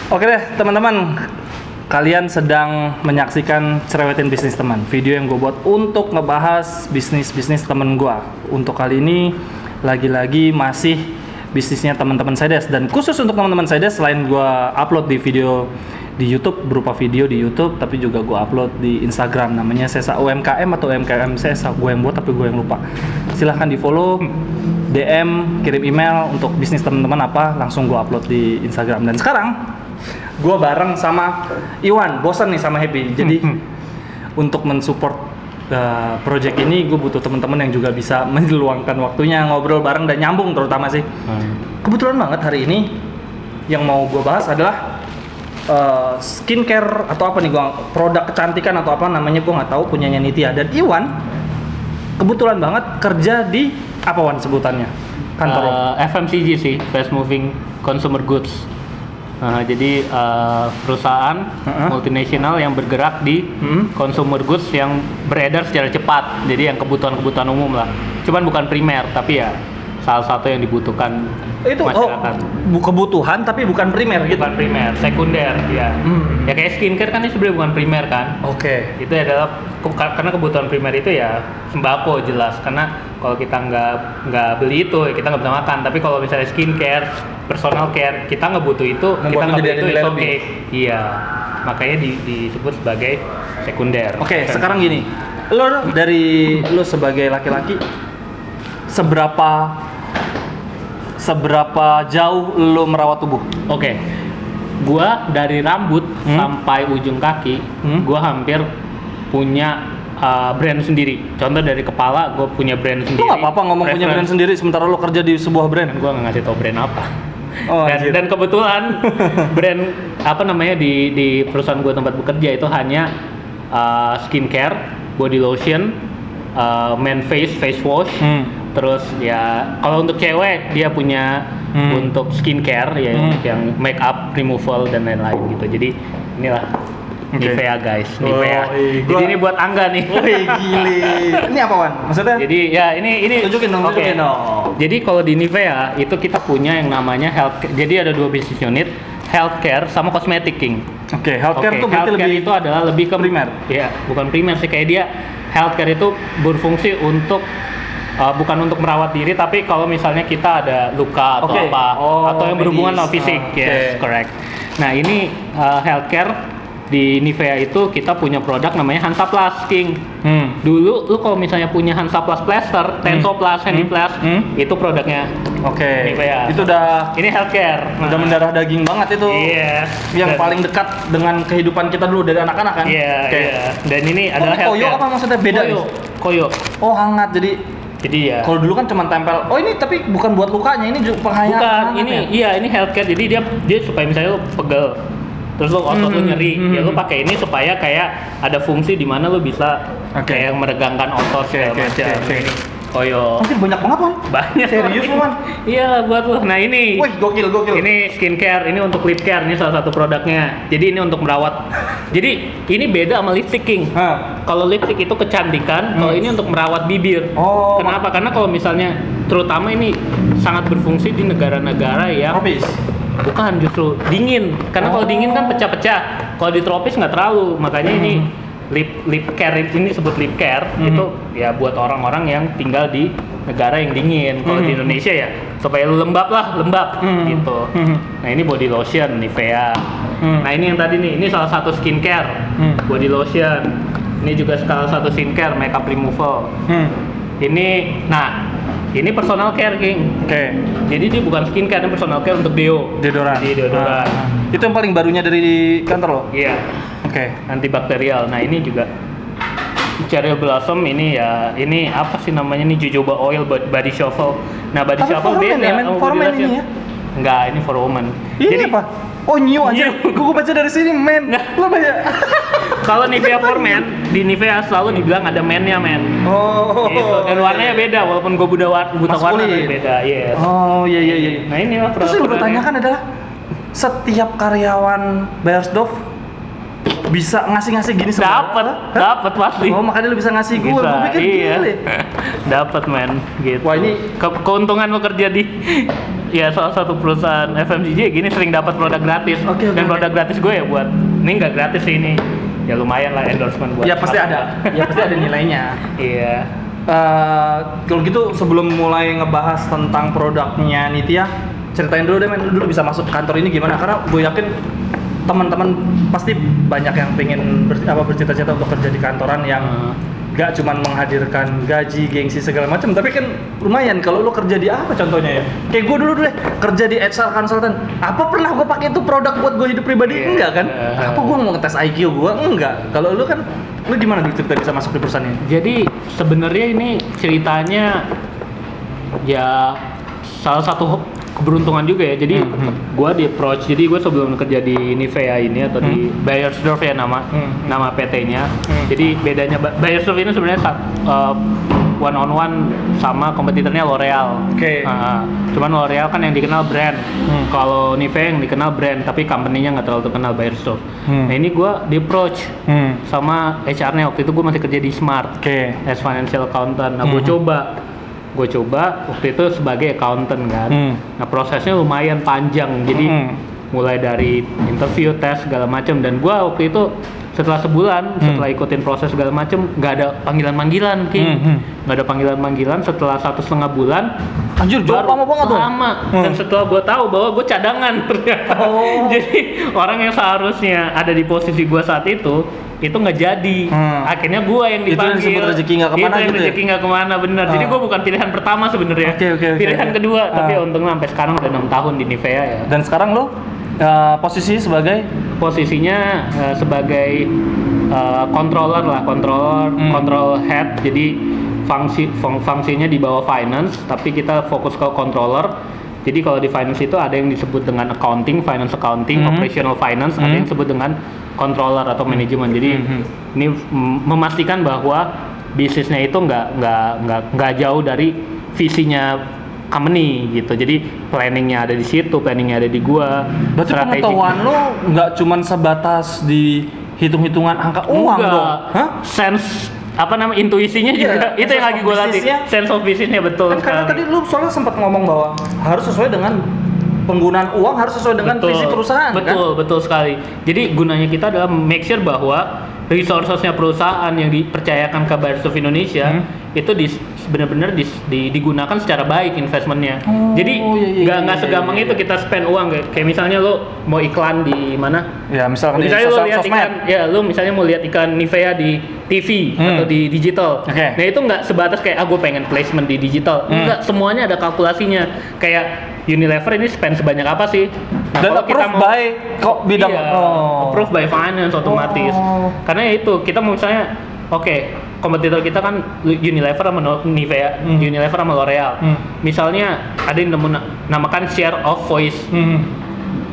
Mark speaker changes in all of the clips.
Speaker 1: Oke deh teman-teman, kalian sedang menyaksikan Cerewetin Bisnis Teman, video yang gue buat untuk ngebahas bisnis temen gue. Untuk kali ini lagi-lagi masih bisnisnya teman-teman Sedes, dan khusus untuk teman-teman Sedes, selain gue upload di video di YouTube berupa video di YouTube, tapi juga gue upload di Instagram, namanya Sesa UMKM atau UMKM Sesa, gue yang buat tapi gue yang lupa. Silahkan di follow, DM, kirim email untuk bisnis teman-teman apa, langsung gue upload di Instagram. Dan sekarang gue bareng sama Iwan, bosan nih sama Happy. Jadi untuk mensupport project ini, gue butuh teman-teman yang juga bisa meluangkan waktunya ngobrol bareng dan nyambung terutama sih. Kebetulan banget hari ini yang mau gue bahas adalah skincare atau apa nih, produk kecantikan atau apa namanya, gue nggak tahu, punyanya Nitya. Dan Iwan kebetulan banget kerja di apa, Wan, sebutannya kantor lo?
Speaker 2: FMCG sih, Fast Moving Consumer Goods. Jadi perusahaan multinasional yang bergerak di consumer goods yang beredar secara cepat. Jadi yang kebutuhan umum lah. Cuman bukan primer, tapi ya salah satu yang dibutuhkan itu masyarakat.
Speaker 1: Kebutuhan tapi bukan primer gitu.
Speaker 2: Bukan primer, sekunder ya. Ya kayak skincare kan ini sebenarnya bukan primer kan.
Speaker 1: Oke.
Speaker 2: Itu adalah karena kebutuhan primer itu ya sembako jelas. Karena kalau kita nggak beli itu ya kita nggak bisa makan. Tapi kalau misalnya skincare, personal care, kita nggak butuh itu, kita nggak beli itu, it's okay. Iya. Makanya disebut sebagai sekunder.
Speaker 1: Oke, sekarang gini. Lo sebagai laki-laki, seberapa jauh lo merawat tubuh?
Speaker 2: Oke. Gua dari rambut sampai ujung kaki, gua hampir punya brand sendiri. Contoh dari kepala, gue punya brand sendiri.
Speaker 1: Lo nggak apa-apa ngomong punya brand sendiri sementara lo kerja di sebuah brand.
Speaker 2: Gue nggak ngasih tau brand apa.
Speaker 1: Dan
Speaker 2: kebetulan brand apa namanya di perusahaan gue tempat bekerja itu hanya skincare, body lotion, man face wash. Terus ya kalau untuk cewek dia punya untuk skincare ya, untuk yang make up removal dan lain-lain gitu. Jadi inilah Nivea guys, Nivea. Jadi ini buat Angga nih.
Speaker 1: Wih, gile. Ini apa, Wan? Maksudnya?
Speaker 2: Jadi ya ini
Speaker 1: tunjukin dong.
Speaker 2: Jadi kalau di Nivea itu kita punya yang namanya health. Jadi ada dua business unit, healthcare sama cosmetic king.
Speaker 1: Oke, healthcare itu berarti
Speaker 2: itu adalah lebih ke
Speaker 1: primer.
Speaker 2: Iya, bukan primer sih, kayak dia healthcare itu berfungsi untuk bukan untuk merawat diri, tapi kalau misalnya kita ada luka atau atau yang berhubungan sama fisik. Yes, correct. Nah, ini healthcare. Di Nivea itu kita punya produk namanya Hansa Plus King. Dulu lu kalau misalnya punya Hansa Plus Plaster, Tenso Plus, Handy Plus, itu produknya Nivea.
Speaker 1: Itu udah
Speaker 2: ini healthcare.
Speaker 1: Udah mendarah daging banget itu.
Speaker 2: Iya.
Speaker 1: Yang paling dekat dengan kehidupan kita dulu dari anak-anak kan.
Speaker 2: Iya. Dan ini adalah healthcare.
Speaker 1: Koyo apa maksudnya beda?
Speaker 2: Koyo.
Speaker 1: Oh, hangat jadi ya. Kalau dulu kan cuma tempel. Oh, ini tapi bukan buat lukanya, ini juga penghayatan.
Speaker 2: Bukan, ini healthcare. Jadi dia supaya misalnya lu pegel, terus lo otot lo nyeri, ya lo pakai ini supaya kayak ada fungsi di mana lo bisa kayak meregangkan otot segala macam. Ini koyo.
Speaker 1: Mungkin banyak banget, Wan.
Speaker 2: Banyak.
Speaker 1: Serius, Wan?
Speaker 2: Iya, buat lo. Nah ini.
Speaker 1: Wih, gokil.
Speaker 2: Ini skincare, ini untuk lip care, ini salah satu produknya. Jadi ini untuk merawat. Jadi ini beda sama lipstick King. Kalau lipstick itu kecantikan, kalau ini untuk merawat bibir. Kenapa? Karena kalau misalnya, terutama ini sangat berfungsi di negara-negara yang
Speaker 1: tropis.
Speaker 2: Bukan, justru dingin. Karena kalau dingin kan pecah-pecah. Kalau di tropis nggak terlalu. Makanya ini lip care, ini disebut lip care. Itu ya buat orang-orang yang tinggal di negara yang dingin. Kalau di Indonesia ya supaya lembab gitu. Nah, ini body lotion Nivea. Nah, ini yang tadi nih, ini salah satu skincare, body lotion. Ini juga salah satu skincare, makeup removal. Ini personal care, King. Jadi dia bukan skincare, ini personal care untuk deodoran.
Speaker 1: Itu yang paling barunya dari kantor lo?
Speaker 2: Iya. Antibakterial. Nah, ini juga Cherry Blossom, ini apa sih namanya nih, jojoba oil body shuffle. Nah, body shuffle beda.
Speaker 1: For men ini ya?
Speaker 2: Enggak, ini for woman.
Speaker 1: Jadi apa? Oh, new aja. Gue baca dari sini, men. Lo baca.
Speaker 2: Kalau Nivea for men, di Nivea selalu dibilang ada men-nya, men. Gitu. Dan warnanya beda, walaupun gue buta warna tapi beda. Yes.
Speaker 1: Iya.
Speaker 2: Nah, ini lah.
Speaker 1: Terus yang gue tanyakan adalah setiap karyawan Beiersdorf bisa ngasih gini semua?
Speaker 2: Dapat pasti.
Speaker 1: Oh, makanya lu bisa ngasih gue. Gue pikir
Speaker 2: iya. Dapat, men. Gitu.
Speaker 1: Wah, ini
Speaker 2: keuntungan lo kerja di ya salah satu perusahaan FMCG gini sering dapat produk gratis.
Speaker 1: Oke.
Speaker 2: Produk gratis gue ya buat ini nggak gratis sih ini. Ya lumayan lah endorsement buat.
Speaker 1: Ya pasti ada. Ya pasti ada nilainya.
Speaker 2: Iya.
Speaker 1: Kalau gitu sebelum mulai ngebahas tentang produknya Nitya, ceritain dulu deh men, lu dulu bisa masuk kantor ini gimana? Karena gue yakin teman-teman pasti banyak yang pengen bercita-cita untuk kerja di kantoran yang gak cuman menghadirkan gaji, gengsi segala macam, tapi kan lumayan kalau lu kerja di apa contohnya ya? Kayak gue dulu deh kerja di HR consultant. Apa pernah gue pakai itu produk buat gue hidup pribadi? Enggak kan? Apa gue mau ngetes IQ gue? Enggak. Kalau lu kan, lu gimana dulu cerita bisa masuk di perusahaan ini?
Speaker 2: Jadi sebenarnya ini ceritanya ya salah satu keberuntungan juga ya. Jadi gue di approach. Jadi gue sebelum kerja di Nivea ini atau di Beiersdorf ya nama PT-nya. Jadi bedanya Beiersdorf ini sebenarnya one on one sama kompetitornya L'Oreal.
Speaker 1: Oke.
Speaker 2: Cuman L'Oreal kan yang dikenal brand. Kalau Nivea yang dikenal brand, tapi company-nya nggak terlalu terkenal Beiersdorf. Nah ini gue di approach sama HR-nya. Waktu itu gue masih kerja di Smart as financial accountant. Nah gue coba waktu itu sebagai accountant kan. Nah prosesnya lumayan panjang. Jadi mulai dari interview, tes segala macam. Dan gue waktu itu setelah sebulan setelah ikutin proses segala macam nggak ada panggilan-panggilan nggak ada panggilan-panggilan. Setelah 1,5 bulan
Speaker 1: Anjir, jauh lama banget tuh.
Speaker 2: Lama. Dan setelah gue tahu bahwa gue cadangan ternyata. Jadi orang yang seharusnya ada di posisi gue saat itu nggak jadi. Akhirnya gue yang dipanggil.
Speaker 1: Itu yang disebut rezeki nggak kemana gitu.
Speaker 2: Rezeki nggak kemana, bener. Jadi gue bukan pilihan pertama sebenarnya. Pilihan kedua. Tapi untungnya sampai sekarang udah 6 tahun di Nivea ya.
Speaker 1: Dan sekarang lo posisi sebagai?
Speaker 2: Posisinya sebagai controller lah, control head. Jadi fungsinya di bawah finance, tapi kita fokus ke controller. Jadi kalau di finance itu ada yang disebut dengan accounting, finance accounting, operational finance, ada yang disebut dengan controller atau manajemen. Jadi ini memastikan bahwa bisnisnya itu nggak jauh dari visinya company gitu. Jadi planningnya ada di situ, planningnya ada di gua.
Speaker 1: Berarti pengetahuan lo nggak cuman sebatas di hitung-hitungan angka uang dong?
Speaker 2: Sense intuisinya juga itu yang lagi gue latih, sense of business-nya betul
Speaker 1: kan, karena tadi lu soalnya sempat ngomong bahwa harus sesuai dengan penggunaan uang, harus sesuai dengan visi perusahaan.
Speaker 2: Betul sekali. Jadi gunanya kita adalah make sure bahwa resources-nya perusahaan yang dipercayakan ke Beiersdorf Indonesia itu benar-benar digunakan secara baik investmentnya. Jadi nggak segampang itu kita spend uang kayak misalnya lo mau iklan di mana?
Speaker 1: Ya misalnya
Speaker 2: lo lihat iklan, ya lo misalnya mau lihat iklan Nivea di TV atau di digital. Nah itu nggak sebatas kayak gue pengen placement di digital. Enggak, semuanya ada kalkulasinya. Kayak Unilever ini spend sebanyak apa sih? Nah,
Speaker 1: dan approved by bidang
Speaker 2: approved by finance otomatis. Karena ya itu kita mau misalnya kompetitor kita kan Unilever sama Nivea, Unilever sama L'Oreal. Misalnya ada yang namakan share of voice.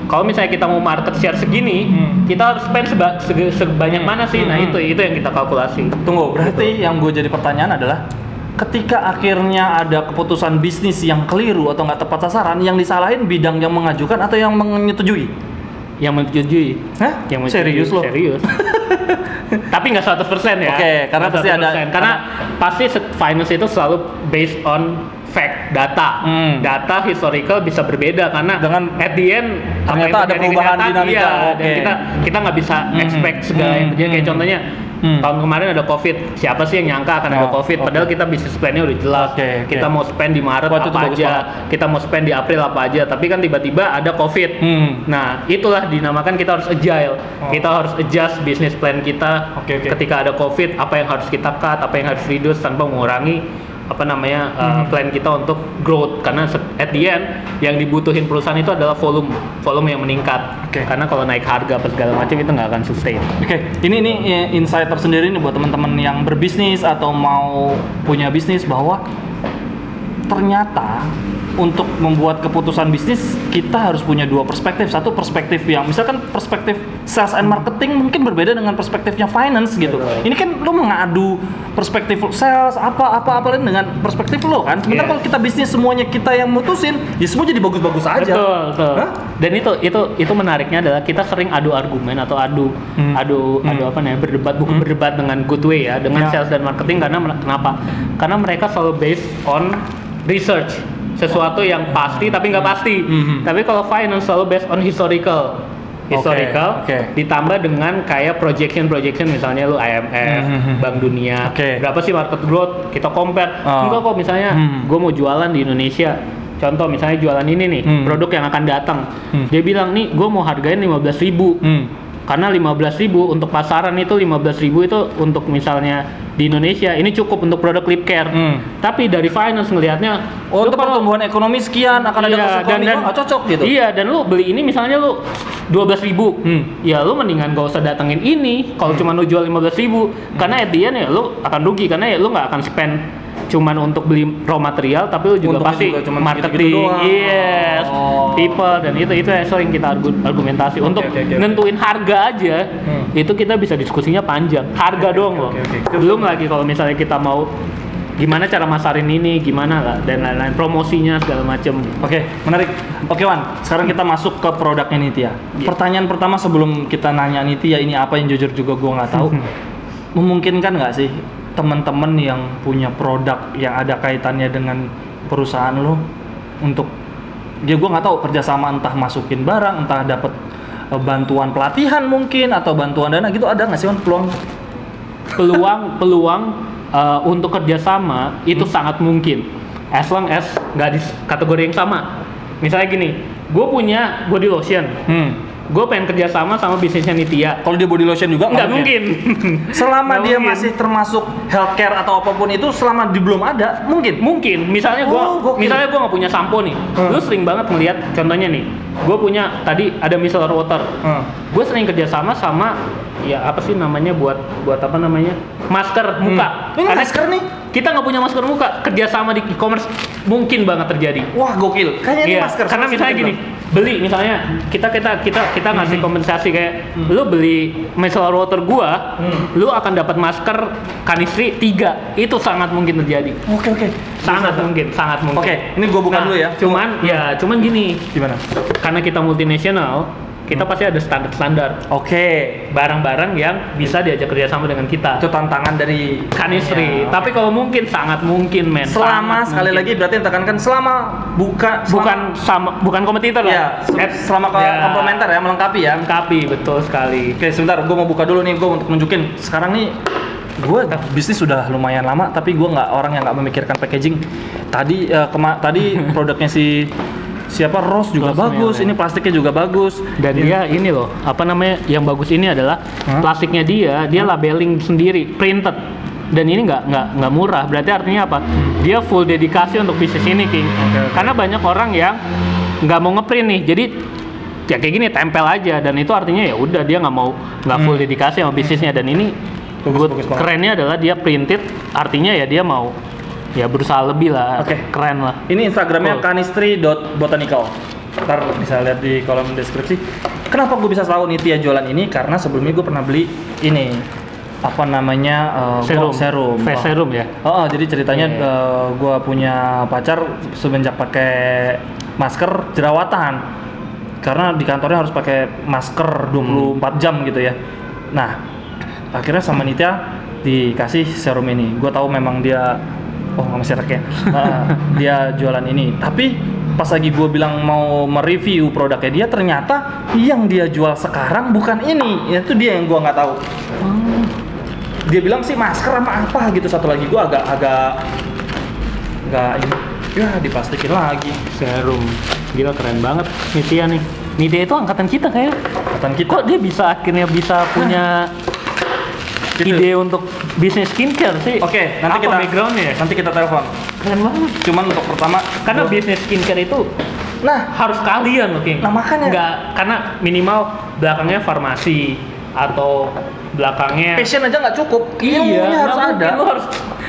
Speaker 2: Kalau misalnya kita mau market share segini, kita harus spend sebanyak mana sih? Nah itu yang kita kalkulasi.
Speaker 1: Tunggu, berarti yang gue jadi pertanyaan adalah ketika akhirnya ada keputusan bisnis yang keliru atau nggak tepat sasaran, yang disalahin bidang yang mengajukan atau yang menyetujui?
Speaker 2: Yang menyetujui.
Speaker 1: Hah?
Speaker 2: Yang
Speaker 1: serius lo?
Speaker 2: Serius. Tapi nggak 100% ya.
Speaker 1: Karena pasti ada.
Speaker 2: Karena pasti finance itu selalu based on fact, data. Data historical bisa berbeda karena dengan at the end
Speaker 1: ternyata ada perubahan dinamika.
Speaker 2: Dan kita nggak bisa expect segala yang terjadi. Kayak contohnya tahun kemarin ada COVID, siapa sih yang nyangka akan ada COVID? Padahal kita bisnis plan-nya udah jelas. Kita mau spend di Maret apa aja, kita mau spend di April apa aja, tapi kan tiba-tiba ada COVID. Nah, itulah dinamakan kita harus agile. Kita harus adjust bisnis plan kita ketika ada COVID, apa yang harus kita cut, apa yang harus reduce tanpa mengurangi plan kita untuk growth. Karena at the end yang dibutuhin perusahaan itu adalah volume yang meningkat. Karena kalau naik harga apa segala macam itu nggak akan sustain.
Speaker 1: Ini insight tersendiri nih buat teman-teman yang berbisnis atau mau punya bisnis, bahwa ternyata untuk membuat keputusan bisnis kita harus punya dua perspektif. Satu perspektif yang misalkan perspektif sales and marketing mungkin berbeda dengan perspektifnya finance gitu. Ini kan lo mengadu perspektif sales apa lain dengan perspektif lo kan. Sementara kalau kita bisnis semuanya kita yang mutusin, ya semua jadi bagus-bagus aja.
Speaker 2: Betul. Dan itu menariknya adalah kita sering adu argumen atau berdebat dengan good way ya dengan sales dan marketing. Karena kenapa? Karena mereka selalu based on research. sesuatu yang pasti tapi nggak pasti. Tapi kalau finance selalu based on historical.
Speaker 1: Oke.
Speaker 2: Ditambah dengan kayak projection misalnya lu IMF, Bank Dunia, berapa sih market growth, kita compare. Enggak kok misalnya gue mau jualan di Indonesia, contoh misalnya jualan ini nih, produk yang akan datang, dia bilang nih gue mau hargain 15.000, karena 15.000 untuk pasaran itu 15.000 itu untuk misalnya di Indonesia ini cukup untuk produk lip care. Tapi dari finance ngelihatnya
Speaker 1: untuk pertumbuhan ekonomi sekian akan ada
Speaker 2: dan
Speaker 1: nggak cocok gitu.
Speaker 2: Iya, dan lu beli ini misalnya lu 12.000. Ya lu mendingan gak usah datengin ini kalau cuma lu jual 15.000 karena at the end ya lu akan rugi karena ya lu nggak akan spend cuman untuk beli raw material tapi lu juga
Speaker 1: Untungnya
Speaker 2: pasti
Speaker 1: juga
Speaker 2: marketing, yes, people, dan itu yang sering kita argumentasi untuk nentuin harga aja. Itu kita bisa diskusinya panjang, harga doang loh. Belum lagi kalau misalnya kita mau gimana cara masarin ini, gimana lah, dan lain-lain, promosinya segala macem.
Speaker 1: Oke, menarik. Oke Wan, sekarang kita masuk ke produknya Nitya. Pertanyaan pertama sebelum kita nanya Nitya ini apa yang jujur juga gue nggak tahu. Memungkinkan nggak sih teman-teman yang punya produk yang ada kaitannya dengan perusahaan lo untuk gue nggak tahu kerjasama, entah masukin barang, entah dapat bantuan pelatihan mungkin atau bantuan dana gitu, ada nggak sih Wan
Speaker 2: peluang untuk kerjasama itu sangat mungkin as long as nggak di kategori yang sama. Misalnya gini, gue punya body lotion, gue pengen kerjasama sama bisnisnya Nitya.
Speaker 1: Kalau dia body lotion juga
Speaker 2: nggak mungkin.
Speaker 1: Selama
Speaker 2: Nggak
Speaker 1: dia
Speaker 2: mungkin.
Speaker 1: masih termasuk healthcare atau apapun itu, selama di belum ada, mungkin.
Speaker 2: Misalnya gue nggak punya sampo nih. Lu sering banget ngeliat contohnya nih. Gue punya tadi ada micellar water. Gue sering kerjasama sama ya apa sih namanya buat apa namanya masker muka.
Speaker 1: Ini masker nih.
Speaker 2: Kita nggak punya masker muka, kerjasama di e-commerce mungkin banget terjadi.
Speaker 1: Wah gokil. Kayaknya ini masker.
Speaker 2: Karena misalnya gini, beli misalnya kita ngasih kompensasi kayak lu beli micellar water gua, lu akan dapat masker kanistri 3. Itu sangat mungkin terjadi.
Speaker 1: Oke.
Speaker 2: Sangat mungkin.
Speaker 1: Oke, ini gua buka dulu ya.
Speaker 2: Cuman gini.
Speaker 1: Gimana?
Speaker 2: Karena kita multinasional, kita pasti ada standar-standar.
Speaker 1: Oke.
Speaker 2: Barang-barang yang bisa diajak kerjasama dengan kita.
Speaker 1: Itu tantangan dari
Speaker 2: Kanistri.
Speaker 1: Ya,
Speaker 2: Tapi kalau mungkin sangat mungkin, men.
Speaker 1: Selama
Speaker 2: sangat
Speaker 1: sekali
Speaker 2: mungkin.
Speaker 1: lagi berarti tekankan selama
Speaker 2: bukan kompetitor
Speaker 1: ya,
Speaker 2: lah.
Speaker 1: selama komplementer ya, melengkapi ya.
Speaker 2: Melengkapi, betul sekali.
Speaker 1: Oke, sebentar, gue mau buka dulu nih, gue untuk nunjukin. Sekarang nih, gue bisnis sudah lumayan lama, tapi gue nggak orang yang nggak memikirkan packaging. Tadi produknya siapa Rose juga bagus, ini plastiknya juga bagus.
Speaker 2: Dan dia ini loh, apa namanya, yang bagus ini adalah plastiknya dia labeling sendiri, printed. Dan ini nggak murah, berarti artinya apa? Dia full dedikasi untuk bisnis ini, King. Karena banyak orang yang nggak mau ngeprint nih, jadi ya kayak gini tempel aja, dan itu artinya ya udah dia nggak full dedikasi sama bisnisnya. Dan ini
Speaker 1: Bagus banget.
Speaker 2: kerennya adalah dia printed, artinya ya dia mau ya berusaha lebih lah. Keren lah.
Speaker 1: Ini Instagramnya kanistri.botanical. Ntar bisa lihat di kolom deskripsi. Kenapa gue bisa tahu Nitya jualan ini? Karena sebelumnya gue pernah beli ini apa namanya serum.
Speaker 2: Face serum ya.
Speaker 1: Jadi ceritanya gue punya pacar semenjak pakai masker jerawatan. Karena di kantornya harus pakai masker 24 jam gitu ya. Nah, akhirnya sama Nitya dikasih serum ini. Gue tahu memang dia nggak masih reknya. Dia jualan ini. Tapi pas lagi gue bilang mau mereview produknya dia, ternyata yang dia jual sekarang bukan ini. Itu dia yang gue nggak tahu. Dia bilang sih masker sama apa gitu. Satu lagi gue agak nggak ini. Ya diplastikin lagi.
Speaker 2: Serum. Gila keren banget Nitya nih. Nitya itu angkatan kita kayak. Kok dia akhirnya bisa punya ide untuk bisnis skincare sih?
Speaker 1: Oke,
Speaker 2: nanti kita backgroundnya.
Speaker 1: Nanti kita telepon.
Speaker 2: Keren banget.
Speaker 1: Cuman untuk pertama,
Speaker 2: karena bisnis skincare itu, harus kalian loh, King.
Speaker 1: Nah makanya.
Speaker 2: Nggak, karena minimal belakangnya farmasi atau belakangnya.
Speaker 1: Passion aja nggak cukup.
Speaker 2: Ilmunya
Speaker 1: harus ada.
Speaker 2: Lu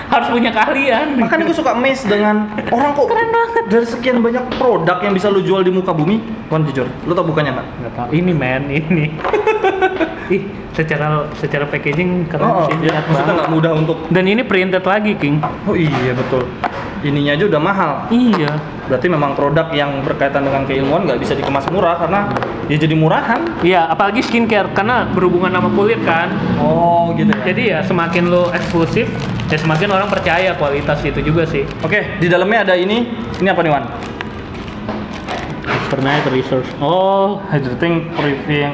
Speaker 2: harus punya kalian.
Speaker 1: Makanya gue suka amazed dengan orang kok keren banget. Dari sekian banyak produk yang bisa lu jual di muka bumi, Kon jujur, lu tau bukannya nggak?
Speaker 2: Nggak tahu. Ini ini. Ih, secara packaging keren sih.
Speaker 1: Maksudnya nggak mudah untuk.
Speaker 2: Dan ini printed lagi, King.
Speaker 1: Oh iya betul. ininya aja udah mahal.
Speaker 2: Iya.
Speaker 1: Berarti memang produk yang berkaitan dengan keilmuan nggak bisa dikemas murah karena dia jadi murahan.
Speaker 2: Iya, apalagi skincare karena berhubungan sama kulit kan.
Speaker 1: Oh gitu ya.
Speaker 2: Jadi ya semakin lo eksklusif, ya semakin orang percaya kualitas itu juga sih.
Speaker 1: Oke, di dalamnya ada ini apa nih Wan?
Speaker 2: Overnight research. Oh,
Speaker 1: Hydrating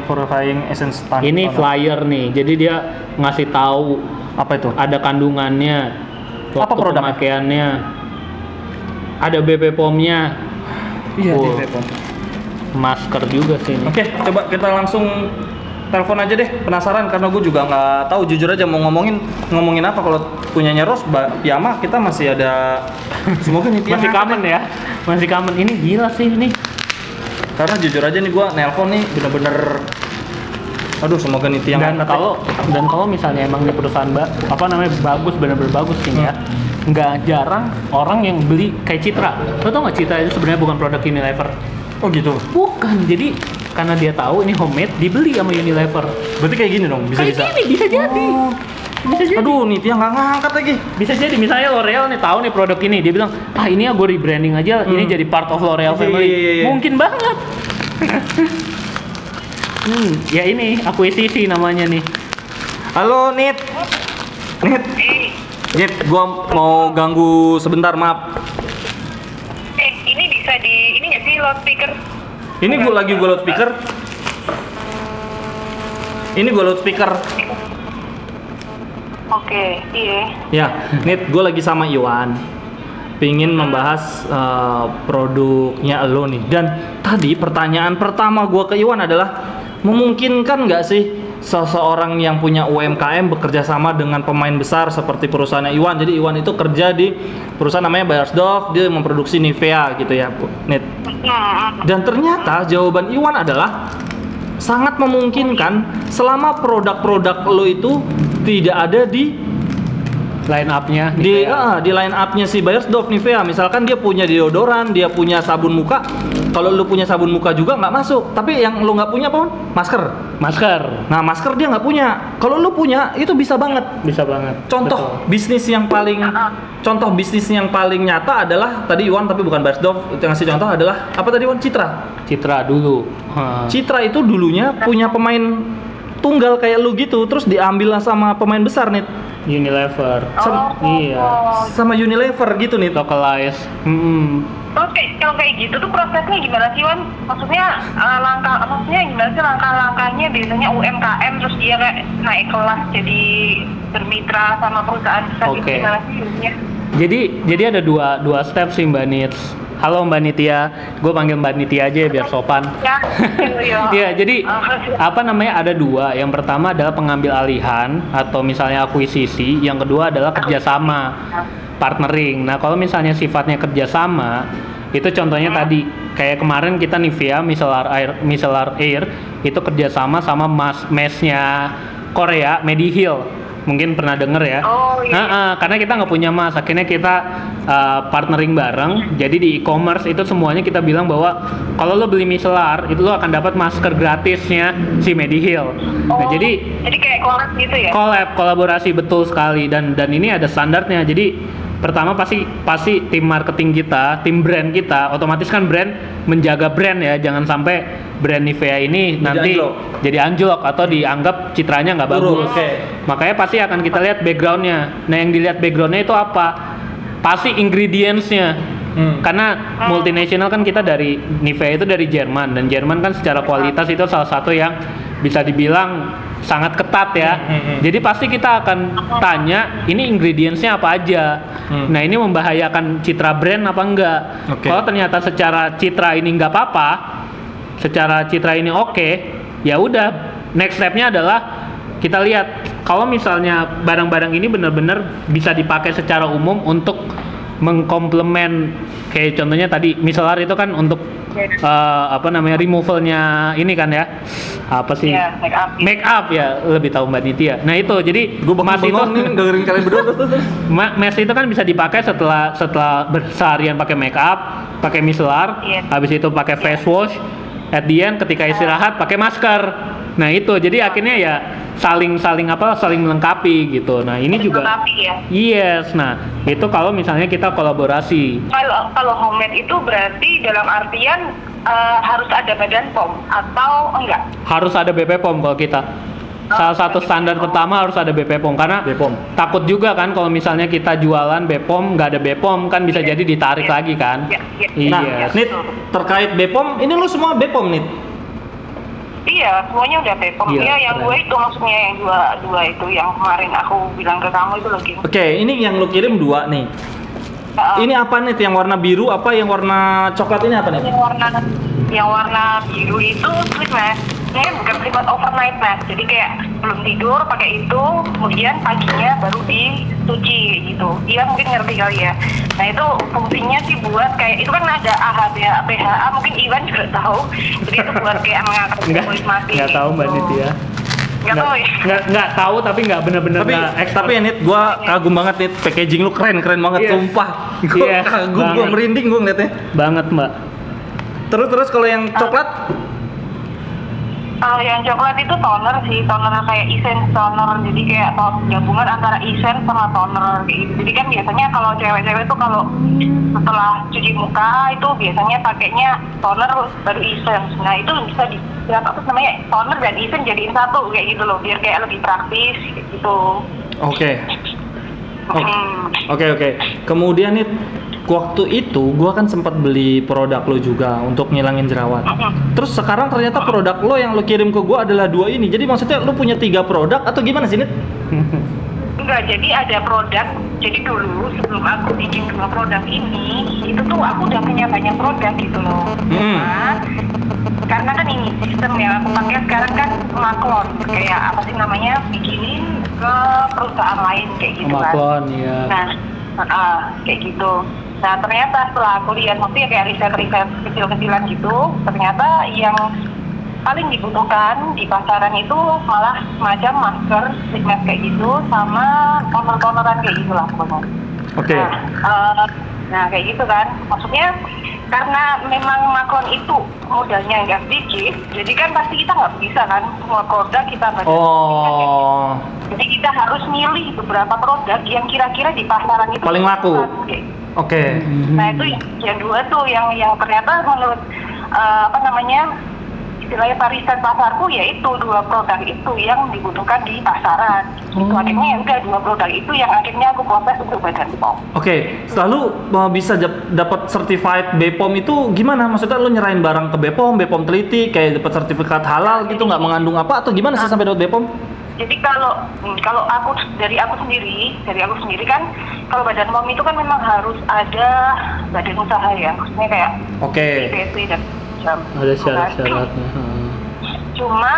Speaker 1: Purifying Essence Tonic.
Speaker 2: ini flyer nih. Jadi dia ngasih tahu
Speaker 1: Apa itu?
Speaker 2: ada kandungannya,
Speaker 1: Apa
Speaker 2: waktu
Speaker 1: produknya?
Speaker 2: pemakaiannya, ada BP POM-nya,
Speaker 1: Iya,
Speaker 2: Oh.
Speaker 1: di Bepom.
Speaker 2: masker juga sih ini.
Speaker 1: Oke, coba kita langsung telepon aja deh. Penasaran karena gue juga nggak tahu jujur aja mau ngomongin apa. Kalau punyanya Ros, Piyama kita masih ada. Semoga nih Tia
Speaker 2: Masih
Speaker 1: ngangkat
Speaker 2: common
Speaker 1: deh.
Speaker 2: ya, masih common. Ini gila sih ini.
Speaker 1: Karena jujur aja nih gue nelpon nih bener-bener. Aduh, semoga nih Tia
Speaker 2: Dan
Speaker 1: ngangkat deh.
Speaker 2: kalau misalnya emang di perusahaan bagus, benar-benar bagus sih ya. Nggak jarang orang yang beli kayak Citra. Lo tau nggak Citra itu sebenarnya bukan produk Unilever?
Speaker 1: Oh gitu.
Speaker 2: Bukan. Jadi karena dia tahu ini homemade, dibeli sama Unilever.
Speaker 1: Berarti kayak gini dong,
Speaker 2: Kayak gini bisa jadi.
Speaker 1: Oh.
Speaker 2: Bisa jadi.
Speaker 1: Aduh, nih Tia nggak ngangkat lagi.
Speaker 2: Bisa jadi misalnya L'Oreal nih tahu nih produk ini, dia bilang, "Ah, ini ya gue rebranding aja, ini jadi part of L'Oreal
Speaker 1: Iya,
Speaker 2: family."
Speaker 1: iya.
Speaker 2: Mungkin banget. Ya ini akuisisi namanya nih.
Speaker 1: Halo, Nit. Nit. Nit, gua mau ganggu sebentar, maaf.
Speaker 3: Ini bisa ini nggak sih loudspeaker?
Speaker 1: Ini gua lagi loudspeaker. Ini gua loudspeaker.
Speaker 3: Oke, iya.
Speaker 1: Ya, Nit, gua lagi sama Iwan. Pingin membahas produknya lo nih. Dan tadi pertanyaan pertama gua ke Iwan adalah memungkinkan nggak sih seseorang yang punya UMKM bekerja sama dengan pemain besar seperti perusahaannya Iwan. Jadi Iwan itu kerja di perusahaan namanya Beiersdorf, dia memproduksi Nivea gitu ya, Nit. Dan ternyata jawaban Iwan adalah sangat memungkinkan selama produk-produk lo itu tidak ada di
Speaker 2: Line up-nya
Speaker 1: di line up-nya si Beiersdorf Nivea. Misalkan dia punya deodoran, dia punya sabun muka. Kalau lu punya sabun muka juga nggak masuk. Tapi yang lu nggak punya apa? Masker.
Speaker 2: masker.
Speaker 1: Nah, masker dia nggak punya. Kalau lu punya, itu bisa banget.
Speaker 2: Bisa banget.
Speaker 1: Contoh bisnis yang paling nyata adalah tadi Iwan, tapi bukan Beiersdorf. Yang ngasih contoh adalah apa tadi Iwan? Citra.
Speaker 2: Citra dulu.
Speaker 1: Citra itu dulunya punya pemain tunggal kayak lu gitu, terus diambil sama pemain besar nih.
Speaker 2: Unilever. Iya.
Speaker 1: Sama Unilever gitu nih.
Speaker 2: Localize.
Speaker 3: Terus kalau kayak gitu tuh prosesnya gimana sih, Wan? Maksudnya gimana sih langkah-langkahnya biasanya UMKM terus dia kayak naik kelas jadi bermitra sama perusahaan besar gitu,
Speaker 2: Oke.
Speaker 3: gimana sih jadinya?
Speaker 2: Jadi ada dua step sih Mbak Nits. Halo Mbak Nitia, gue panggil Mbak Nitia aja ya biar sopan.
Speaker 3: Ya,
Speaker 2: Iya, jadi ada dua. Yang pertama adalah pengambil alihan atau misalnya akuisisi. Yang kedua adalah kerjasama, partnering. Nah, kalau misalnya sifatnya kerjasama, itu contohnya tadi kayak kemarin kita Nivea Micellar Air itu kerjasama sama mesnya Korea, Mediheal. Mungkin pernah denger ya.
Speaker 3: Oh, iya.
Speaker 2: Karena kita nggak punya mas, akhirnya kita partnering bareng. Jadi di e-commerce itu semuanya kita bilang bahwa kalau lo beli micellar itu lo akan dapat masker gratisnya si Mediheal. Nah, jadi
Speaker 3: kayak collab gitu ya?
Speaker 2: kolaborasi betul sekali dan ini ada standarnya. Jadi pertama pasti tim marketing kita, tim brand kita, otomatis kan brand menjaga brand ya, jangan sampai brand Nivea ini nanti jadi anjlok atau dianggap citranya nggak bagus. Makanya pasti akan kita lihat backgroundnya. Nah, yang dilihat backgroundnya itu apa? Pasti ingredientsnya. Karena multinasional kan kita dari Nivea itu dari Jerman, dan Jerman kan secara kualitas itu salah satu yang bisa dibilang sangat ketat ya. Jadi pasti kita akan tanya ini ingredientsnya apa aja. Nah, ini membahayakan citra brand apa enggak. Kalau ternyata secara citra ini nggak apa-apa, secara citra ini oke, ya udah next stepnya adalah kita lihat kalau misalnya barang-barang ini benar-benar bisa dipakai secara umum untuk mengkomplement, kayak contohnya tadi micellar itu kan untuk removalnya ini kan ya, apa sih, make up ya, lebih tahu Mbak Nitya. Nah itu jadi mas itu
Speaker 1: dengerin kalian berdua terus.
Speaker 2: Mas itu kan bisa dipakai setelah berseharian pakai make up, pakai micellar, habis itu pakai face wash, at the end ketika istirahat pakai masker. Nah itu jadi akhirnya ya saling melengkapi gitu. Nah ini juga
Speaker 3: Melengkapi ya.
Speaker 2: yes. Nah itu kalau misalnya kita kolaborasi.
Speaker 3: Kalau homemade itu berarti dalam artian harus ada badan POM atau enggak?
Speaker 2: Harus ada BP POM kalau kita. Salah satu standar pertama harus ada BP POM karena
Speaker 1: BPOM.
Speaker 2: takut juga kan kalau misalnya kita jualan BPOM nggak ada BPOM kan bisa jadi ditarik lagi kan.
Speaker 3: Iya.
Speaker 1: Nah, Nit, terkait BPOM, ini lu semua BPOM, Nit?
Speaker 3: Iya, semuanya udah BPOM.
Speaker 2: Iya,
Speaker 3: Iya, yang
Speaker 2: keren.
Speaker 3: gue itu maksudnya yang dua itu yang kemarin aku bilang ke kamu itu lagi.
Speaker 1: Oke, ini yang lu kirim 2 nih. Ini apa nih? Yang warna biru apa yang warna coklat ini apa nih?
Speaker 3: Yang warna biru itu sleep mask. Ini bukan sleep mask, overnight mask. Jadi kayak belum tidur pakai itu, kemudian paginya baru dicuci gitu. Iya mungkin ngerti kali ya. Nah itu fungsinya sih buat kayak itu kan ada AHA, PHA, mungkin Iwan juga tahu. Jadi itu buat kayak mengangkat kulit mati.
Speaker 2: Nggak tahu Mbak
Speaker 3: gitu.
Speaker 2: Nit ya.
Speaker 3: Nggak tahu ya.
Speaker 2: Nggak tahu tapi nggak benar-benar
Speaker 1: Tapi
Speaker 2: nggak expert.
Speaker 1: tapi Nit, gua kagum banget Nit, packaging lu keren banget,
Speaker 2: Iya.
Speaker 1: sumpah. Gua
Speaker 2: Iya,
Speaker 1: kagum, gua
Speaker 2: banget.
Speaker 1: merinding gua ngeliatnya.
Speaker 2: banget Mbak.
Speaker 1: Terus kalau yang coklat?
Speaker 3: Yang coklat itu toner sih, toner kayak essence toner, jadi kayak gabungan antara essence sama toner kayak gitu. Jadi kan biasanya kalau cewek-cewek tuh kalau setelah cuci muka itu biasanya pakainya toner baru essence. Nah itu bisa di apa namanya toner dan essence jadiin satu kayak gitu loh, biar kayak lebih praktis kayak gitu.
Speaker 1: Oke.
Speaker 3: Hmm.
Speaker 1: Oke. Kemudian nih, waktu itu gua kan sempat beli produk lo juga untuk ngilangin jerawat. Terus sekarang ternyata produk lo yang lo kirim ke gua adalah 2 ini. Jadi maksudnya lo punya 3 produk atau gimana sih, Nit?
Speaker 3: Enggak, jadi ada produk. Jadi dulu sebelum aku bikin 2 produk ini, itu tuh aku udah punya banyak produk gitu loh. Nah, karena kan ini sistem yang aku pakai sekarang kan maklon, kayak apa sih namanya, bikinin ke perusahaan lain kayak gitu kan.
Speaker 2: Maklon ya.
Speaker 3: Nah, kayak gitu. Nah ternyata setelah aku lihat, maksudnya kayak riset-riset kecil-kecilan gitu, ternyata yang paling dibutuhkan di pasaran itu malah semacam masker, sleep mask kayak gitu, sama toner-toneran kayak gitu lah pokoknya.
Speaker 1: Oke.
Speaker 3: Nah kayak gitu kan, maksudnya karena memang maklon itu modalnya nggak sedikit, jadi kan pasti kita nggak bisa kan semua produk kita baca.
Speaker 1: Oh.
Speaker 3: Jadi kita harus milih beberapa produk yang kira-kira di pasaran itu
Speaker 1: Paling laku. Oke.
Speaker 3: Nah itu yang 2 tuh yang ternyata menurut apa namanya istilahnya riset pasarku, yaitu 2 produk itu yang dibutuhkan di pasaran. Itu akhirnya ya udah 2 produk itu yang akhirnya aku proses untuk badan POM.
Speaker 1: Oke, selalu bisa dapat certified BPOM itu gimana? Maksudnya lo nyerahin barang ke BPOM teliti, kayak dapat sertifikat halal gitu, nggak mengandung apa atau gimana sih sampai dapat BPOM?
Speaker 3: Jadi kalau aku dari aku sendiri kan kalau badan POM itu kan memang harus ada badan usaha ya, maksudnya kayak
Speaker 1: Oke.
Speaker 3: IPC dan macam.
Speaker 2: Ada syarat-syaratnya.
Speaker 3: Cuma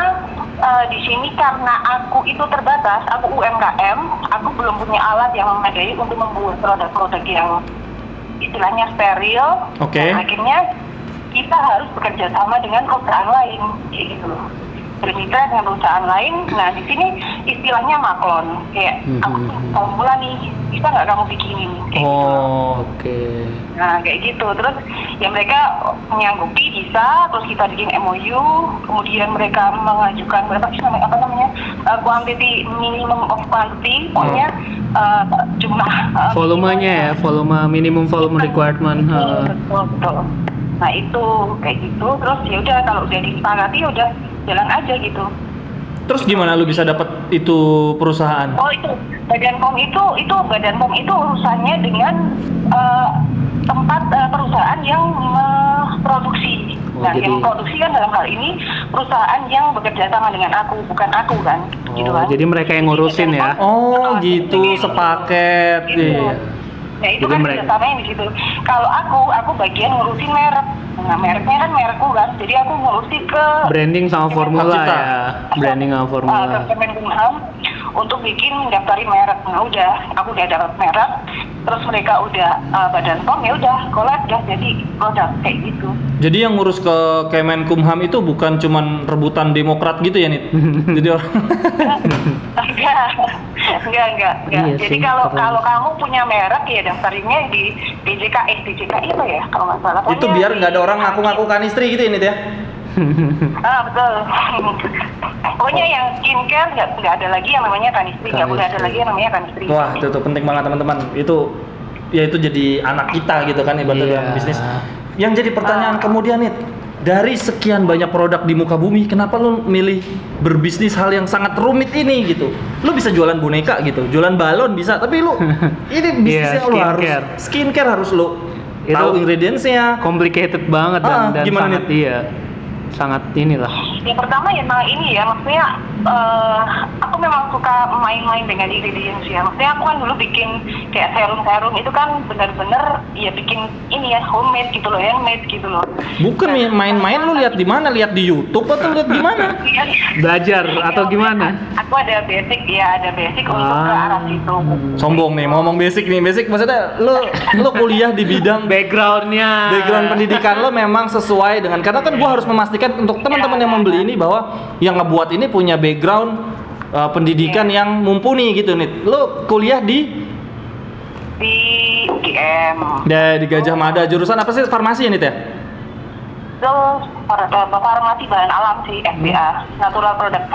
Speaker 3: di sini karena aku itu terbatas, aku UMKM, aku belum punya alat yang memadai untuk membuat produk-produk yang istilahnya steril.
Speaker 1: Oke.
Speaker 3: Dan akhirnya kita harus bekerja sama dengan perusahaan lain, kayak gitu loh. Bermitra dengan perusahaan lain. Nah di sini istilahnya maklon, kayak aku formula nih, bisa nggak kamu bikinin? Kayak gitu.
Speaker 2: Oke.
Speaker 3: Nah kayak gitu, terus ya mereka menyanggupi bisa, terus kita bikin MOU, kemudian mereka mengajukan berapa sih namanya, apa namanya, quantity, minimum of quantity, pokoknya jumlah
Speaker 2: Volumenya ya, minimum volume requirement.
Speaker 3: betul. Nah itu kayak gitu, terus ya udah kalau udah disepakati ya udah jalan aja gitu.
Speaker 1: Terus gimana lu bisa dapat itu perusahaan?
Speaker 3: Oh itu badan POM itu badan POM itu urusannya dengan tempat perusahaan yang memproduksi. Nah,
Speaker 2: jadi-
Speaker 3: yang memproduksi kan dalam hal ini perusahaan yang bekerja sama dengan aku, bukan aku kan, gitu kan.
Speaker 2: Jadi mereka yang ngurusin ya.
Speaker 1: Oh gitu, sepaket.
Speaker 3: Gitu.
Speaker 1: Iya.
Speaker 3: Ya itu
Speaker 2: Jadi
Speaker 3: kan
Speaker 2: mereka-
Speaker 3: kerjasamanya di situ. Kalau aku bagian ngurusin merek. Nah mereknya kan merekku kan, jadi aku ngurusin ke
Speaker 2: Branding sama formula
Speaker 1: Cipta.
Speaker 2: ya. Branding sama formula.
Speaker 3: ke Kemenkumham untuk bikin daftarin merek. Nah udah, aku udah dapat merek, terus mereka udah badan POM, ya udah collab udah jadi produk kayak gitu.
Speaker 1: Jadi yang ngurus ke Kemenkumham itu bukan cuman rebutan Demokrat gitu ya, Nit? Jadi orang
Speaker 3: Enggak.
Speaker 2: Iya
Speaker 3: Jadi
Speaker 2: sih,
Speaker 3: kalau
Speaker 2: keren.
Speaker 3: kamu punya merek ya daftarinnya di DJKI itu ya kalau nggak salah.
Speaker 1: itu
Speaker 3: Pokoknya
Speaker 1: biar nggak ada orang ngaku-ngaku kanistri gitu ya, Nit ya?
Speaker 3: Betul. Pokoknya yang skincare nggak ada lagi yang namanya kanistri, nggak boleh ada lagi yang namanya kanistri.
Speaker 1: Wah, itu tuh penting banget teman-teman. Itu ya itu jadi anak kita gitu kan ibaratnya
Speaker 2: Iya.
Speaker 1: dalam bisnis. Yang jadi pertanyaan kemudian nih, dari sekian banyak produk di muka bumi, kenapa lu milih berbisnis hal yang sangat rumit ini gitu? Lu bisa jualan boneka gitu, jualan balon bisa, tapi lu ini bisnisnya lu harus skincare harus lu
Speaker 2: Itu
Speaker 1: tahu ingredientsnya.
Speaker 2: complicated banget dan
Speaker 1: gimana
Speaker 2: sangat sangat inilah.
Speaker 3: Yang pertama ya memang ini ya, maksudnya aku memang suka main-main dengan ingredients ya. Maksudnya aku kan dulu bikin kayak serum-serum itu kan benar-benar ya bikin ini ya homemade gitu loh, handmade gitu loh.
Speaker 1: Bukan main-main, lu lihat di mana? Lihat di YouTube atau lihat di mana?
Speaker 2: Belajar atau gimana?
Speaker 3: Aku ada basic untuk ke arah situ.
Speaker 1: Sombong nih, mau ngomong basic nih. Basic maksudnya lu kuliah di bidang
Speaker 2: Background
Speaker 1: pendidikan lo memang sesuai dengan, karena kan gua harus memastikan untuk teman-teman yang membeli ini bahwa yang ngebuat ini punya background pendidikan yang mumpuni gitu nih. Lo kuliah di
Speaker 3: UGM.
Speaker 1: di Gajah Mada, jurusan apa sih? Farmasi ya nih teh?
Speaker 3: Itu farmasi bahan alam sih, FBA, natural product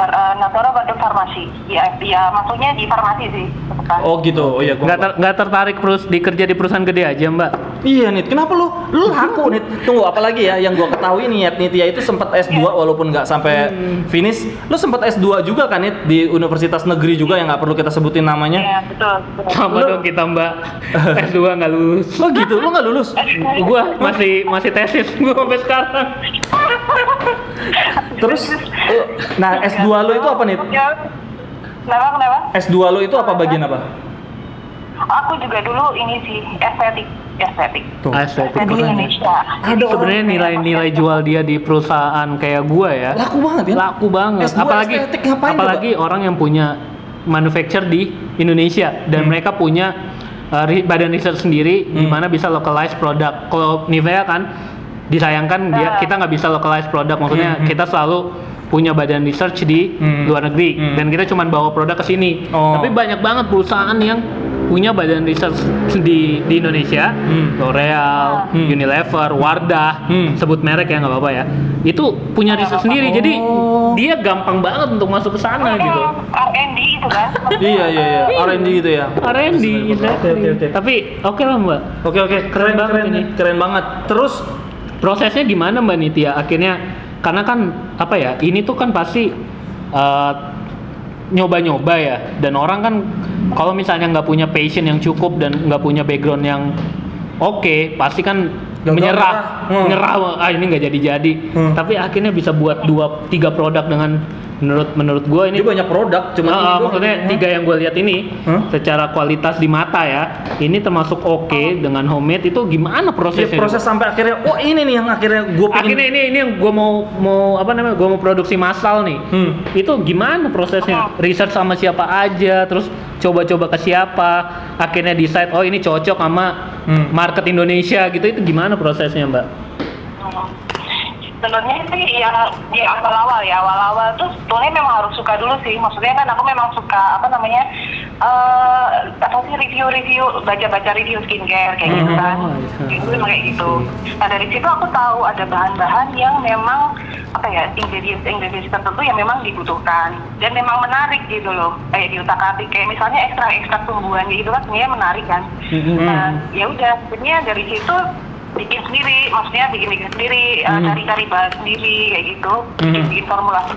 Speaker 3: farmasi. Ya FBA, maksudnya di farmasi sih. Bukan.
Speaker 1: Oh gitu. Oh iya,
Speaker 2: nggak tertarik kerja di perusahaan gede aja Mbak?
Speaker 1: Iya nih, kenapa lu laku nih? Tunggu, apalagi ya yang gua ketahui nih Tia itu sempat S2 walaupun nggak sampai finish. Lu sempat S2 juga kan Nit di universitas negeri juga yang nggak perlu kita sebutin namanya.
Speaker 3: Iya, betul.
Speaker 2: Sama dong kita Mbak. S2 nggak lulus.
Speaker 1: Lo gitu, lu nggak lulus?
Speaker 2: Gua masih tesis gua sampai sekarang.
Speaker 1: Terus nah S2 lo itu apa nih?
Speaker 3: Kenapa?
Speaker 1: S2 lo itu apa, bagian apa?
Speaker 3: Aku juga dulu ini sih, estetik.
Speaker 1: Tuh.
Speaker 2: Estetik
Speaker 3: Di
Speaker 2: keren.
Speaker 3: Indonesia.
Speaker 1: Ada
Speaker 2: Sebenarnya nilai jual dia di perusahaan kayak gua ya.
Speaker 1: Laku banget ya?
Speaker 2: Laku banget.
Speaker 1: S2 estetik ngapain
Speaker 2: apalagi orang yang punya manufacture di Indonesia dan mereka punya badan riset sendiri di mana bisa localize produk. Kalau Nivea kan disayangkan kita nggak bisa localize produk, maksudnya kita selalu punya badan research di luar negeri dan kita cuma bawa produk ke sini. Tapi banyak banget perusahaan yang punya badan research di Indonesia, L'Oreal, Unilever, Wardah, sebut merek ya nggak apa-apa ya. Itu punya riset sendiri, jadi dia gampang banget untuk masuk ke sana gitu.
Speaker 3: R&D itu kan.
Speaker 1: Iya, R&D gitu ya.
Speaker 2: R&D, exactly.
Speaker 1: Oke.
Speaker 2: Tapi oke lah Mbak.
Speaker 1: Oke, keren banget ini. Keren banget. Terus
Speaker 2: Prosesnya gimana Mbak Nitya? Akhirnya karena kan apa ya? Ini tuh kan pasti nyoba-nyoba ya. Dan orang kan kalau misalnya nggak punya passion yang cukup dan nggak punya background yang oke, pasti kan menyerah. Ini nggak jadi. Tapi akhirnya bisa buat 2-3 produk dengan menurut gue ini
Speaker 1: dia banyak produk, cuma
Speaker 2: maksudnya 3 yang gue lihat ini secara kualitas di mata ya, ini termasuk oke dengan homemade. Itu gimana prosesnya?
Speaker 1: Proses sampai akhirnya ini nih yang akhirnya gue pengen.
Speaker 2: Akhirnya ini yang gue mau gue mau produksi massal nih. Itu gimana prosesnya? Research sama siapa aja, terus coba-coba ke siapa, akhirnya decide ini cocok sama market Indonesia gitu. Itu gimana prosesnya Mbak?
Speaker 3: Sebenarnya sih ya di awal-awal tuh sebetulnya memang harus suka dulu sih. Maksudnya kan aku memang suka review, baca baca-baca review skincare kayak gitu kan. Itu memang kayak gitu. Nah dari situ aku tahu ada bahan-bahan yang memang ingredients tertentu yang memang dibutuhkan dan memang menarik gitu loh. Kayak di utak-atik kayak misalnya ekstrak tumbuhan gitu kan sebenarnya menarik kan. Nah ya udah sebenarnya dari situ bikin sendiri, maksudnya bikin sendiri, cari-cari bahan sendiri kayak gitu, bikin formulasi.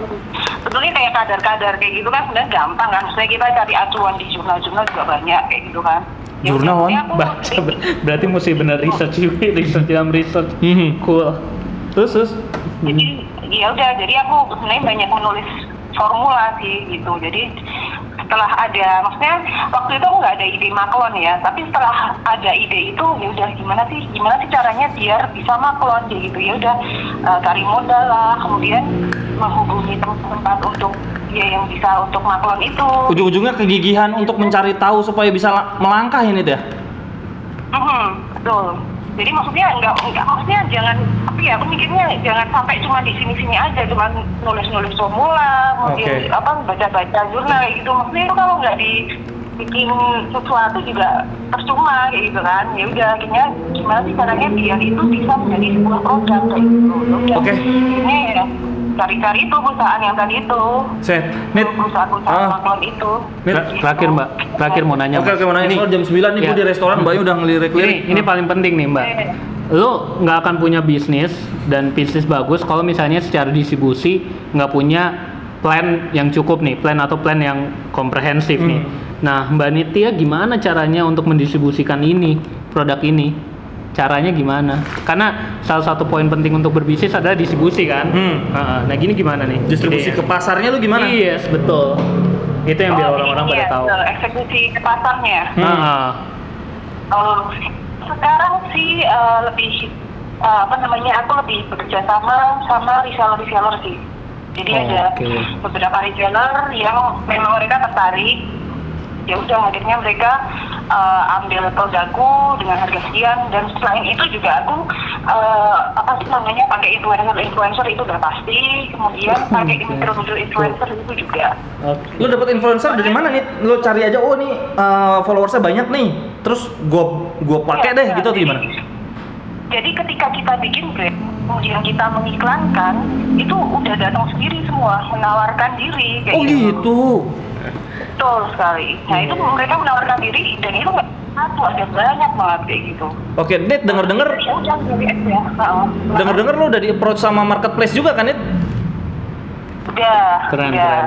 Speaker 3: Sebetulnya kayak kadar-kadar kayak gitu kan sebenarnya gampang kan, maksudnya kita cari acuan di jurnal-jurnal juga banyak kayak gitu kan.
Speaker 1: Jurnal
Speaker 2: baca, berarti mesti benar research dalam research. Cool. Terus?
Speaker 3: Jadi ya udah, jadi aku sebenarnya banyak menulis formula sih gitu. Jadi setelah ada, maksudnya waktu itu aku nggak ada ide maklon ya, tapi setelah ada ide itu ya udah gimana sih caranya biar bisa maklon gitu. Ya udah cari modal lah, kemudian menghubungi tempat untuk yang bisa untuk maklon itu.
Speaker 1: Ujung-ujungnya kegigihan untuk mencari tahu supaya bisa melangkah ini ya.
Speaker 3: Betul. Jadi maksudnya maksudnya jangan, aku mikirnya jangan sampai cuma di sini-sini aja, cuma nulis-nulis formula, kemudian baca-baca jurnal gitu. Maksudnya itu kalau nggak bikin sesuatu juga percuma kayak gitu kan. Ya udah akhirnya gimana sih caranya biar itu bisa menjadi sebuah produk kayak gitu. Udah,
Speaker 1: Oke.
Speaker 3: Ini ya cari-cari itu perusahaan yang tadi itu.
Speaker 1: Set, Nit.
Speaker 3: Perusahaan nonton itu.
Speaker 2: Terakhir Mbak, terakhir mau nanya.
Speaker 1: Oke, mau nanya
Speaker 2: Ini-
Speaker 1: soal jam 9 nih
Speaker 2: ya.
Speaker 1: gue di restoran, Bayu udah ngelirik-lirik.
Speaker 2: Ini paling penting nih Mbak. Lo nggak akan punya bisnis dan bisnis bagus kalau misalnya secara distribusi nggak punya plan yang cukup nih, plan yang komprehensif nih. Nah, Mbak Nitya gimana caranya untuk mendistribusikan ini, produk ini? Caranya gimana? Karena salah satu poin penting untuk berbisnis adalah distribusi kan. Nah, gini gimana nih?
Speaker 1: Distribusi
Speaker 2: Idenya?
Speaker 1: ke pasarnya lu gimana?
Speaker 2: Iya, betul. Itu yang biar
Speaker 3: Oh,
Speaker 2: orang-orang
Speaker 3: ini
Speaker 2: pada
Speaker 3: ya,
Speaker 2: tahu.
Speaker 3: eksekusi ke pasarnya. Sekarang sih lebih aku lebih bekerja sama reseller sih. Jadi ada
Speaker 2: Oke.
Speaker 3: beberapa reseller yang memang mereka tertarik. Ya udah akhirnya mereka ambil produkku dengan harga sekian, dan selain itu juga aku pakai influencer itu udah pasti, kemudian pakai influencer itu juga.
Speaker 1: Lu dapat influencer dari mana nih? Lu cari aja, oh nih followersnya banyak nih, terus gua pakai deh gitu atau gimana?
Speaker 3: Jadi ketika kita bikin brand, kemudian kita mengiklankan, itu udah datang sendiri semua, menawarkan diri kayak
Speaker 1: Oh gitu.
Speaker 3: Betul sekali. Nah itu mereka menawarkan diri, dan itu nggak satu, ada banyak banget kayak gitu.
Speaker 1: Oke, Nit, denger-denger
Speaker 3: Ya udah, jadi ya.
Speaker 1: denger-denger lu udah di approach sama marketplace juga kan, Nit?
Speaker 3: Udah.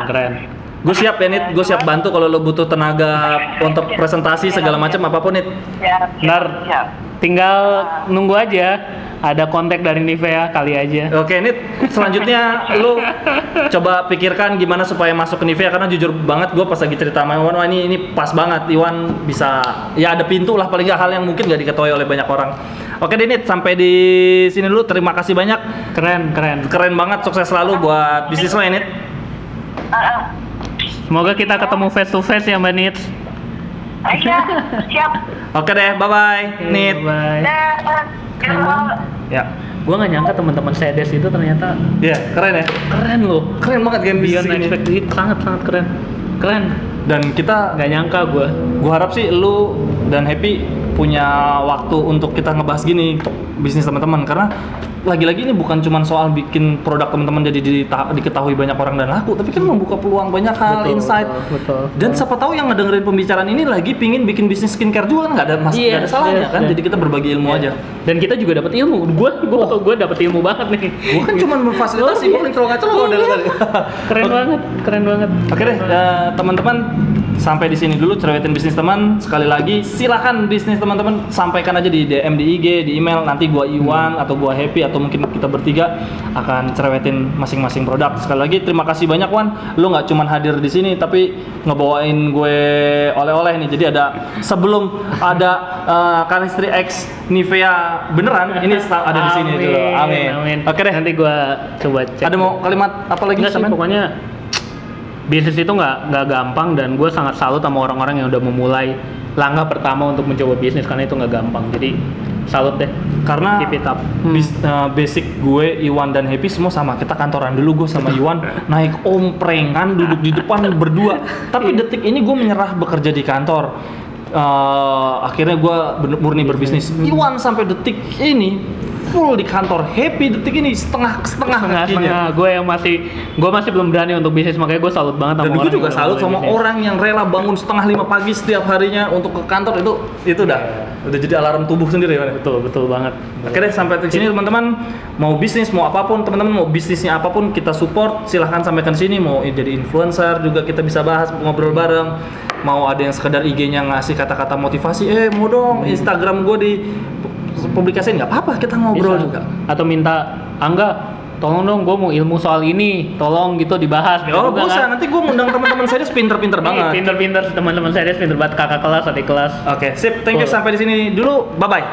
Speaker 2: Keren.
Speaker 1: Gue siap ya, Nit. Gue siap bantu kalau lo butuh tenaga untuk presentasi segala macam apapun, Nit.
Speaker 3: Ya,
Speaker 2: Ntar
Speaker 3: siap.
Speaker 2: tinggal nunggu aja ada kontak dari Nivea kali aja.
Speaker 1: Oke, Nit. Selanjutnya lu coba pikirkan gimana supaya masuk ke Nivea, karena jujur banget gue pas lagi cerita sama Iwan, wah ini pas banget. Iwan bisa, ya ada pintu lah paling nggak, hal yang mungkin nggak diketahui oleh banyak orang. Oke deh, Nit, sampai di sini dulu. Terima kasih banyak. Keren banget. Sukses selalu buat bisnis lo ya, Nit.
Speaker 2: Semoga kita ketemu face to face ya Mbak Nit.
Speaker 3: Iya, siap.
Speaker 1: Oke deh, bye-bye, Nit.
Speaker 2: Bye.
Speaker 3: Dah.
Speaker 2: Keren banget.
Speaker 1: Ya.
Speaker 2: Gua nggak nyangka teman-teman Sedes itu ternyata
Speaker 1: Iya, keren ya.
Speaker 2: keren loh.
Speaker 1: Keren banget kan bisnis
Speaker 2: Beyond
Speaker 1: ini.
Speaker 2: expected, sangat keren. Keren.
Speaker 1: Dan kita,
Speaker 2: Nggak nyangka gua.
Speaker 1: gua harap sih lu dan Happy punya waktu untuk kita ngebahas gini bisnis teman-teman, karena lagi-lagi ini bukan cuma soal bikin produk teman-teman jadi diketahui banyak orang dan laku, tapi kan membuka peluang banyak hal, insight.
Speaker 2: Betul.
Speaker 1: Dan siapa tahu yang ngedengerin pembicaraan ini lagi pingin bikin bisnis skincare juga, kan nggak ada nggak ada salahnya kan. Jadi kita berbagi ilmu aja.
Speaker 2: Dan kita juga dapat ilmu. Gua dapat ilmu banget nih.
Speaker 1: Gua kan cuma memfasilitasi, gua intro ngaco lo dari tadi.
Speaker 2: Keren banget.
Speaker 1: Oke deh, teman-teman, sampai di sini dulu cerewetin bisnis teman. Sekali lagi, silakan bisnis teman-teman sampaikan aja di DM, di IG, di email. Nanti gua Iwan atau gua Happy atau mungkin kita bertiga akan cerewetin masing-masing produk. Sekali lagi terima kasih banyak, Wan. Lu nggak cuma hadir di sini tapi ngebawain gue oleh-oleh nih. Jadi ada sebelum ada Chemistry X Nivea beneran, ini ada di sini dulu. Amin. Oke deh.
Speaker 2: Nanti gua coba cek.
Speaker 1: Ada mau kalimat apa lagi?
Speaker 2: Enggak sih,
Speaker 1: Samen?
Speaker 2: pokoknya bisnis itu nggak gampang, dan gue sangat salut sama orang-orang yang udah memulai langkah pertama untuk mencoba bisnis, karena itu nggak gampang. Jadi salut deh,
Speaker 1: Karena
Speaker 2: keep it up.
Speaker 1: basic gue, Iwan dan Happy semua sama. Kita kantoran dulu, gue sama Iwan naik omprengan, duduk di depan berdua. Tapi detik ini gue menyerah bekerja di kantor. Akhirnya gue murni berbisnis. Iwan sampai detik ini full di kantor, Happy detik ini setengah kakinya.
Speaker 2: Gue masih belum berani untuk bisnis, makanya gue salut banget sama
Speaker 1: Dan
Speaker 2: orang
Speaker 1: gue juga
Speaker 2: yang
Speaker 1: salut
Speaker 2: udah
Speaker 1: sama
Speaker 2: mulai bisnis.
Speaker 1: orang yang rela bangun 4:30 pagi setiap harinya untuk ke kantor. Itu udah jadi alarm tubuh sendiri ya.
Speaker 2: Betul banget.
Speaker 1: Oke deh, sampai di sini teman-teman. Mau bisnis, mau apapun, teman-teman mau bisnisnya apapun kita support. Silahkan sampaikan sini. Mau jadi influencer juga kita bisa bahas, ngobrol bareng. Mau ada yang sekedar IG-nya ngasih kata-kata motivasi, mau dong Instagram gue di publikasiin, nggak apa-apa, kita ngobrol
Speaker 2: Bisa.
Speaker 1: juga.
Speaker 2: Atau minta, Angga, tolong dong, gue mau ilmu soal ini, tolong gitu dibahas. Gitu
Speaker 1: Oh,
Speaker 2: juga
Speaker 1: bisa.
Speaker 2: kan?
Speaker 1: Nanti gue ngundang teman-teman saya pinter-pinter banget.
Speaker 2: Pinter-pinter teman-teman saya pinter banget, kakak kelas, adik kelas.
Speaker 1: Oke, sip. Thank you.
Speaker 2: Betul.
Speaker 1: Sampai di sini dulu. Bye-bye.